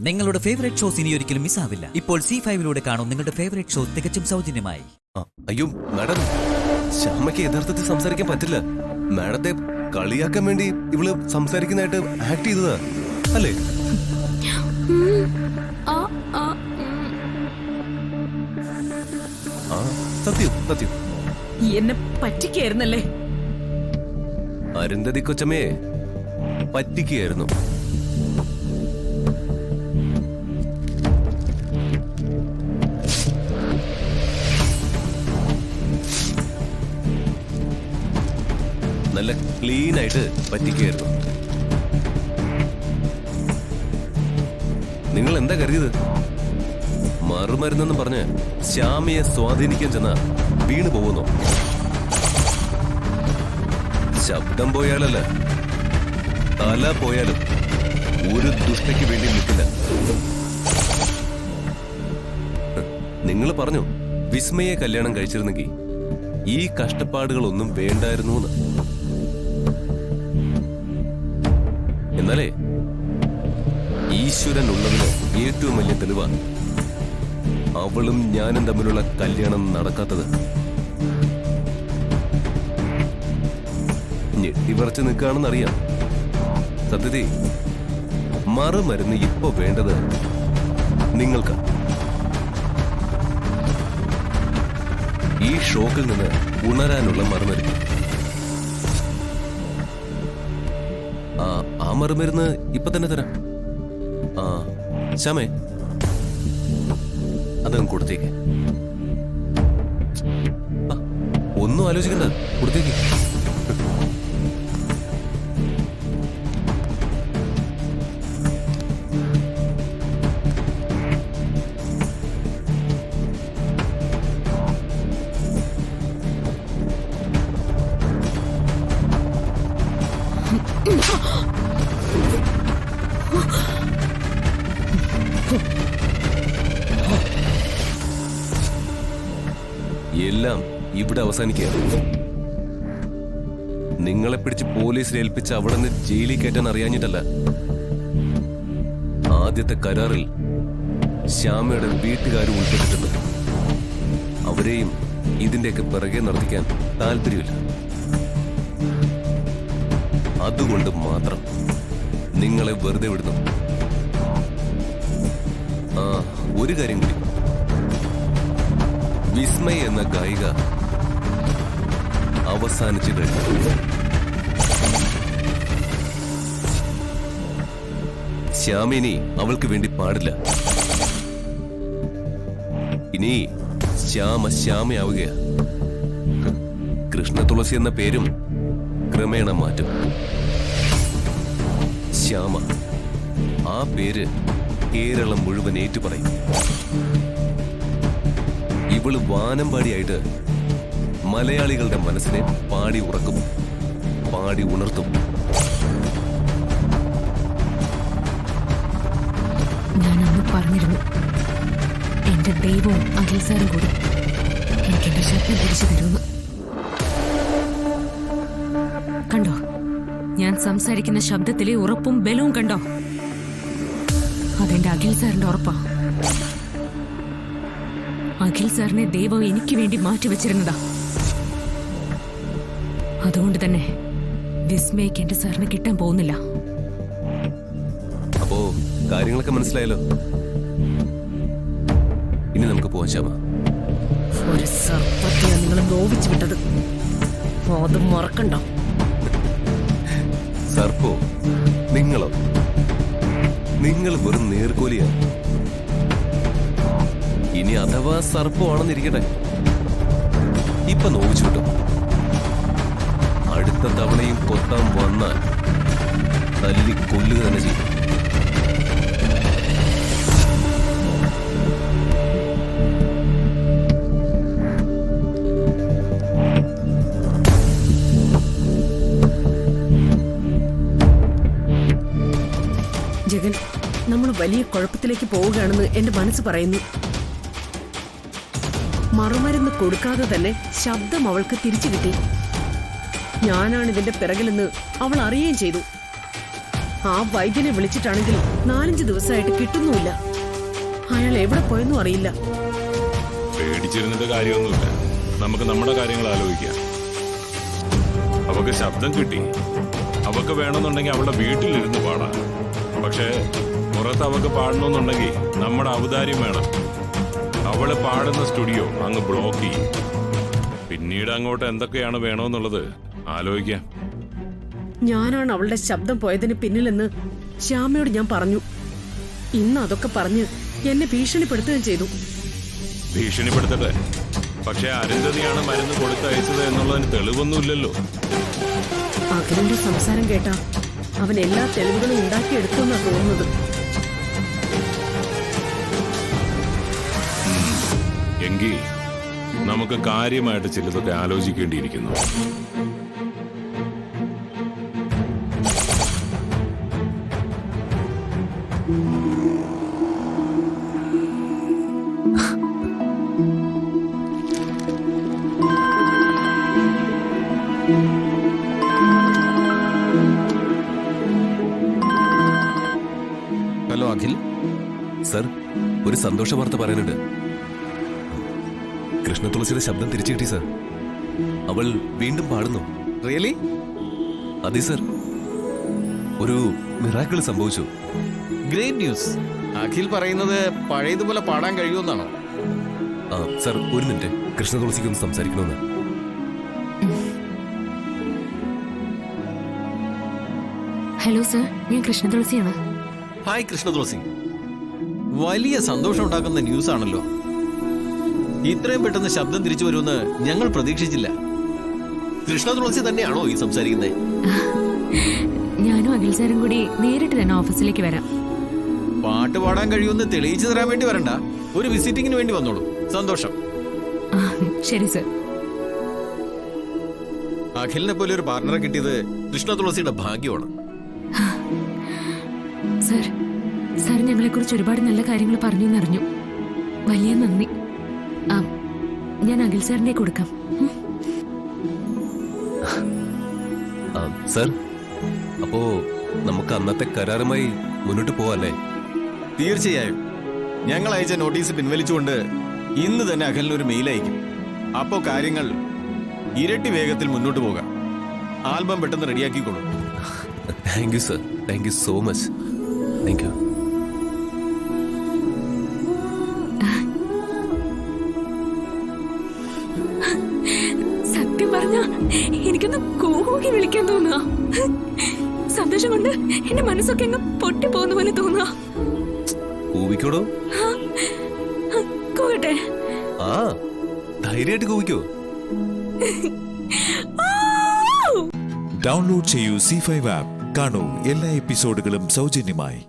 നിങ്ങളുടെ favourite shows ഇനി ഒരിക്കലും മിസ്സാവില്ല. ഇപ്പോൾ C5 കാണും നിങ്ങളുടെ ഫേവറേറ്റ് ഷോ തികച്ചും സൗജന്യമായി. അയ്യോ മാഡം, ശ്യാമയ്ക്ക് യഥാർത്ഥത്തിൽ സംസാരിക്കാൻ പറ്റില്ല. മാഡത്തെ കളിയാക്കാൻ വേണ്ടി ഇവള് സംസാരിക്കുന്നതായിട്ട് ആക്ട് ചെയ്തതാ അല്ലേ? സത്യം സത്യം. എന്നെ പറ്റിക്കായിരുന്നല്ലേ? അരുന്ധതി കൊച്ചമ്മയെ പറ്റിക്കുകയായിരുന്നു. നല്ല ക്ലീൻ ആയിട്ട് പറ്റിക്കുകയായിരുന്നു. നിങ്ങൾ എന്താ കരുതിയത്? മറുമരുന്നെന്ന് പറഞ്ഞ് ശ്യാമയെ സ്വാധീനിക്കാൻ ചെന്ന വീണു പോകുന്നു. ശബ്ദം പോയാലല്ല, തല പോയാലും ഒരു ദുഷ്ടയ്ക്ക് വേണ്ടി നിൽക്കില്ല. നിങ്ങൾ പറഞ്ഞു വിസ്മയെ കല്യാണം കഴിച്ചിരുന്നെങ്കിൽ ഈ കഷ്ടപ്പാടുകളൊന്നും വേണ്ടായിരുന്നു എന്ന്. എന്നാലേ ഈശ്വരൻ ഉള്ളതിന് ഏറ്റവും വലിയ തെളിവാണ് അവളും ഞാനും തമ്മിലുള്ള കല്യാണം നടക്കാത്തത്. ഞെട്ടിവറച്ച് നിൽക്കുകയാണെന്നറിയാം. സത്യത്തിൽ മറുമരുന്ന് ഇപ്പൊ വേണ്ടത് നിങ്ങൾക്ക്. ഈ ഷോക്കിൽ നിന്ന് ഉണരാനുള്ള മറുമരുന്ന്. ആ മറുമരുന്ന് ഇപ്പൊ തന്നെ തരാം. ശ്യാമേ, അതങ്ങ് കൊടുത്തേക്ക്. ഒന്നും ആലോചിക്കണ്ട, കൊടുത്തേക്ക്. എല്ലാം ഇവിടെ അവസാനിക്കുകയാണ്. നിങ്ങളെ പിടിച്ച് പോലീസിൽ ഏൽപ്പിച്ച് അവിടെ നിന്ന് ജയിലിൽ കയറ്റാൻ അറിയാഞ്ഞിട്ടല്ല. ആദ്യത്തെ കരാറിൽ ശ്യാമയുടെ വീട്ടുകാരും ഉൾപ്പെട്ടിട്ടുണ്ട്. അവരെയും ഇതിന്റെയൊക്കെ പിറകെ നടത്തിക്കാൻ താല്പര്യമില്ല. അതുകൊണ്ട് മാത്രം നിങ്ങളെ വെറുതെ വിടുന്നു. ഒരു കാര്യം കൂടി, വിസ്മയ എന്ന ഗായിക അവസാനിച്ചു കഴിഞ്ഞു. ശ്യാമിനി അവൾക്ക് വേണ്ടി പാടില്ല. ഇനി ശ്യാമയാവുകയാ. കൃഷ്ണ തുളസി എന്ന പേരും ക്രമേണ മാറ്റും. ശ്യാമ, ആ പേര് കേരളം മുഴുവൻ ഏറ്റുപറയും. ഇവള് വാനമ്പാടിയായിട്ട് മലയാളികളുടെ മനസ്സിനെ പാടി ഉറക്കും, പാടി ഉണർത്തും. ഞാൻ അന്ന് പറഞ്ഞിരുന്നു, എന്റെ ദൈവവും അഖിൽ സാറും കൂടി എനിക്ക് എന്റെ ശബ്ദം തിരിച്ചു തരുമെന്ന്. കണ്ടോ, ഞാൻ സംസാരിക്കുന്ന ശബ്ദത്തിലെ ഉറപ്പും ബലവും കണ്ടോ? അതെന്റെ അഖിൽ സാറിന്റെ ഉറപ്പാ. അഖിൽ സാറിനെ ദൈവം എനിക്ക് വേണ്ടി മാറ്റിവെച്ചിരുന്നതാ. അതുകൊണ്ട് തന്നെ വിസ്മയ്ക്ക് എന്റെ സാറിന് കിട്ടാൻ പോകുന്നില്ല. അപ്പോ കാര്യങ്ങളൊക്കെ മനസ്സിലായല്ലോ. ഇനി നമുക്ക് പോവാൻ. ശ്യാമ, ഒരു സർപ്പത്തെയാണ് നിങ്ങൾ നോവിച്ചു വിട്ടത്, അത് മറക്കണ്ട. സർപ്പോ? നിങ്ങളോ? നിങ്ങൾ വെറും നേർക്കോലിയാണ്. ഇനി അഥവാ സർപ്പമാണെന്നിരിക്കട്ടെ, ഇപ്പൊ നോവിച്ചു വിട്ടു. അടുത്ത തവണയും കൊത്താൻ വന്നാൽ തല്ലി കൊല്ലുക തന്നെ ചെയ്യും. ജഗൻ, നമ്മൾ വലിയ കുഴപ്പത്തിലേക്ക് പോവുകയാണെന്ന് എന്റെ മനസ്സ് പറയുന്നു. മറുമരുന്ന് കൊടുക്കാതെ തന്നെ ശബ്ദം അവൾക്ക് തിരിച്ചു കിട്ടി. ഞാനാണ് ഇതിന്റെ പിറകിലെന്ന് അവൾ അറിയുകയും ചെയ്തു. ആ വൈദ്യനെ വിളിച്ചിട്ടാണെങ്കിൽ 4-5 ദിവസമായിട്ട് കിട്ടുന്നുമില്ല. അയാൾ എവിടെ പോയെന്നും അറിയില്ല. പേടിച്ചിരുന്നിട്ട് കാര്യമൊന്നുമില്ല. നമുക്ക് നമ്മുടെ കാര്യങ്ങൾ ആലോചിക്കാം. അവക്ക് ശബ്ദം കിട്ടി. അവക്ക് വേണമെന്നുണ്ടെങ്കിൽ അവളുടെ വീട്ടിലിരുന്ന് പാടാം. പക്ഷേ പുറത്ത് അവക്ക് പാടണമെന്നുണ്ടെങ്കിൽ നമ്മുടെ ഔദാര്യം വേണം. അവള് പാടുന്ന സ്റ്റുഡിയോ അങ്ങ് ബ്ലോക്ക് ചെയ്യും. പിന്നീട് അങ്ങോട്ട് എന്തൊക്കെയാണ് വേണമെന്നുള്ളത് ആലോചിക്കാം. ഞാനാണ് അവളുടെ ശബ്ദം പോയതിന് പിന്നിലെന്ന് ശ്യാമയോട് ഞാൻ പറഞ്ഞു. ഇന്ന് അതൊക്കെ പറഞ്ഞ് എന്നെ ഭീഷണിപ്പെടുത്തുകയും ചെയ്തു. ഭീഷണിപ്പെടുത്തട്ടെ. പക്ഷെ അരുന്ധതിയാണ് മരുന്ന് കൊടുത്തയച്ചത് എന്നുള്ളതിന് തെളിവൊന്നുമില്ലല്ലോ. അഖിലിന്റെ സംസാരം കേട്ടാ അവൻ എല്ലാ തെളിവുകളും ഉണ്ടാക്കിയെടുത്തെന്നാ തോന്നുന്നത്. എങ്കിൽ നമുക്ക് കാര്യമായിട്ട് ചിലതൊക്കെ ആലോചിക്കേണ്ടിയിരിക്കുന്നു. ഹലോ അഖിൽ സർ, ഒരു സന്തോഷ വാർത്ത പറയാനുണ്ട്. കൃഷ്ണ തുളസിയുടെ ശബ്ദം തിരിച്ചു കിട്ടി സർ. അവൾ വീണ്ടും പാടുന്നു. റിയലി? അതെ സർ, ഒരു മിറാക്കിൾ സംഭവിച്ചു. Great news. അഖിൽ പറയുന്നത് പഴയതുപോലെ പാടാൻ കഴിയുമെന്നാണോ? സർ, ഒരു മിനിറ്റ്, കൃഷ്ണ തുളസിക്കൊന്ന് സംസാരിക്കണമെന്ന്. ഹലോ സർ, ഞാൻ കൃഷ്ണ തുളസിയാണ്. ഹായ് കൃഷ്ണ തുളസി. വലിയ സന്തോഷം ഉണ്ടാക്കുന്ന ന്യൂസ് ആണല്ലോ. ഇത്രയും പെട്ടെന്ന് ശബ്ദം തിരിച്ചു വരുമെന്ന് ഞങ്ങൾ പ്രതീക്ഷിച്ചില്ല. കൃഷ്ണ തുളസി തന്നെയാണോ ഈ സംസാരിക്കുന്നത്? ഞാനും അഖിൽ സാറും കൂടി നേരിട്ട് തന്നെ ഓഫീസിലേക്ക് വരാം. പാട്ട് പാടാൻ കഴിയുമെന്ന് തെളിയിച്ചു തരാൻ വേണ്ടി വരണ്ട, ഒരു വിസിറ്റിങ്ങിന് വേണ്ടി വന്നോളൂ. സന്തോഷം. ശരി സർ. അഖിലിനെ പോലെ ഒരു പാർട്ണറെ കിട്ടിയത് കൃഷ്ണ തുളസിയുടെ ഭാഗ്യമാണ്. സർ, സാർ ഞങ്ങളെ കുറിച്ച് ഒരുപാട് നല്ല കാര്യങ്ങൾ പറഞ്ഞു എന്നറിഞ്ഞു. വലിയ നന്ദി. ഞാൻ അഖിൽ സാറിനെ കൊടുക്കാം. സർ, അപ്പോ നമുക്ക് അന്നത്തെ കരാറുമായി മുന്നോട്ട് പോവാല്ലേ? തീർച്ചയായും. ഞങ്ങൾ അയച്ച നോട്ടീസ് പിൻവലിച്ചുകൊണ്ട് ഇന്ന് തന്നെ അഖിലിന് ഒരു മെയിൽ അയക്കും. അപ്പോ കാര്യങ്ങൾ ഇരട്ടി വേഗത്തിൽ മുന്നോട്ട് പോകാം. ആൽബം പെട്ടെന്ന് റെഡിയാക്കിക്കോളൂ. Thank you sir, thank you so much. Thank you. സത്യം പറഞ്ഞ എനിക്കൊന്ന് കൂകി വിളിക്കാൻ തോന്നുക. സന്തോഷം കൊണ്ട് എന്റെ മനസ്സൊക്കെ അങ്ങ് പൊട്ടി പോകുന്ന പോലെ തോന്നുക. കൂവിക്കോടോ? കൂവട്ടെ? ആ, ധൈര്യമായിട്ട് കൂവിക്കോ. ഡൗൺലോഡ് ചെയ്യൂ C5 ആപ്പ്. കാണൂ എല്ലാ എപ്പിസോഡുകളും സൗജന്യമായി.